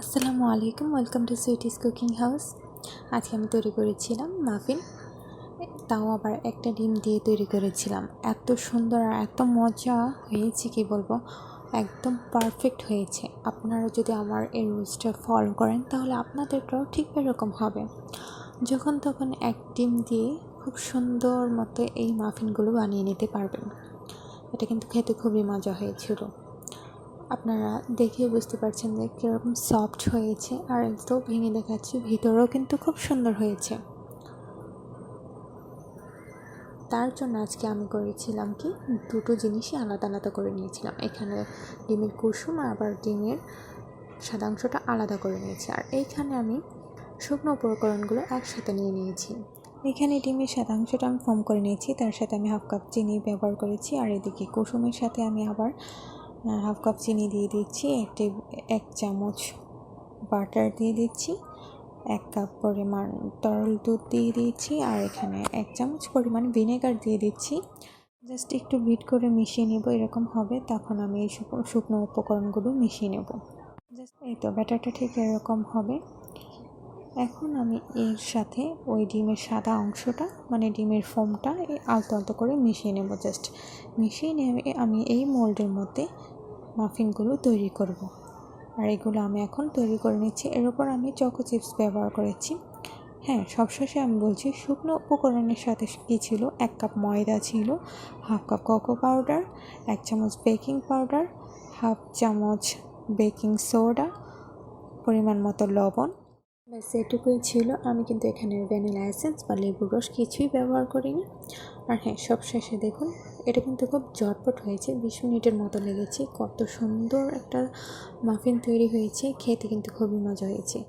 আসসালামু আলাইকুম, welcome to sweeties cooking house. আজকে আমি তৈরি করেছিলাম মাফিন, তাও আবার একটা ডিম দিয়ে তৈরি করেছিলাম। এত সুন্দর আর এত মজা হয়েছে কি বলবো, একদম পারফেক্ট হয়েছে। আপনারা যদি আমার এই রুলসটা ফলো করেন তাহলে আপনাদেরটাও ঠিক এরকম হবে। যখন তখন এক ডিম দিয়ে খুব সুন্দর মতো এই মাফিনগুলো বানিয়ে নিতে পারবেন। এটা কিন্তু খেতে খুবই মজা হয়েছিল। আপনারা দেখে বুঝতে পারছেন যে কীরকম সফট হয়েছে, আর একদম ভেঙে দেখাচ্ছি ভিতরেও কিন্তু খুব সুন্দর হয়েছে। তার জন্য আজকে আমি করেছিলাম কি, দুটো জিনিসই আলাদা আলাদা করে নিয়েছিলাম। এখানে ডিমের কুসুম আর আবার ডিমের সাদা অংশটা আলাদা করে নিয়েছি, আর এইখানে আমি শুকনো উপকরণগুলো একসাথে নিয়ে নিয়েছি। এখানে ডিমের সাদা অংশটা আমি ফোম করে নিয়েছি, তার সাথে আমি হাফ কাপ চিনি ব্যবহার করেছি, আর এদিকে কুসুমের সাথে আমি আবার হাফ কাপ চিনি দিয়ে দিচ্ছি, এক চামচ বাটার দিয়ে দিচ্ছি, 1 কাপ পরিমাণ তরল দুধ দিয়ে দিচ্ছি, আর এখানে 1 চামচ পরিমাণ ভিনেগার দিয়ে দিচ্ছি। জাস্ট একটু বিট করে মিশিয়ে নেব, এরকম হবে। তখন আমি এই শুকনো উপকরণগুলো মিশিয়ে নেব। জাস্ট এই তো ব্যাটারটা ঠিক এরকম হবে। এখন আমি এর সাথে ওই ডিমের সাদা অংশটা, মানে ডিমের ফোমটা আলতো আলতো করে মিশিয়ে নেব। জাস্ট মিশিয়ে নিয়ে আমি এই মোল্ডের মধ্যে মাফিনগুলো তৈরি করব। আর এগুলো আমি এখন তৈরি করে নিচ্ছি। এর উপর আমি চকো চিপস ব্যবহার করেছি। হ্যাঁ, সবশেষে আমি বলছি শুকনো উপকরণের সাথে কী ছিল, 1 কাপ ময়দা ছিল, হাফ কাপ কোকো পাউডার, 1 চামচ বেকিং পাউডার, হাফ চামচ বেকিং সোডা, পরিমাণ মতো লবণ, ব্যাস এটুকুই ছিল। আমি কিন্তু এখানে ভ্যানিলা এসেন্স বা লেবুর রস কিছুই ব্যবহার করিনি। আর হ্যাঁ, সবশেষে দেখুন, এটা কিন্তু খুব ঝটপট হয়েছে, 20 মিনিটের মতো লেগেছে। কত সুন্দর একটা মাফিন তৈরি হয়েছে, খেতে কিন্তু খুবই মজা হয়েছে।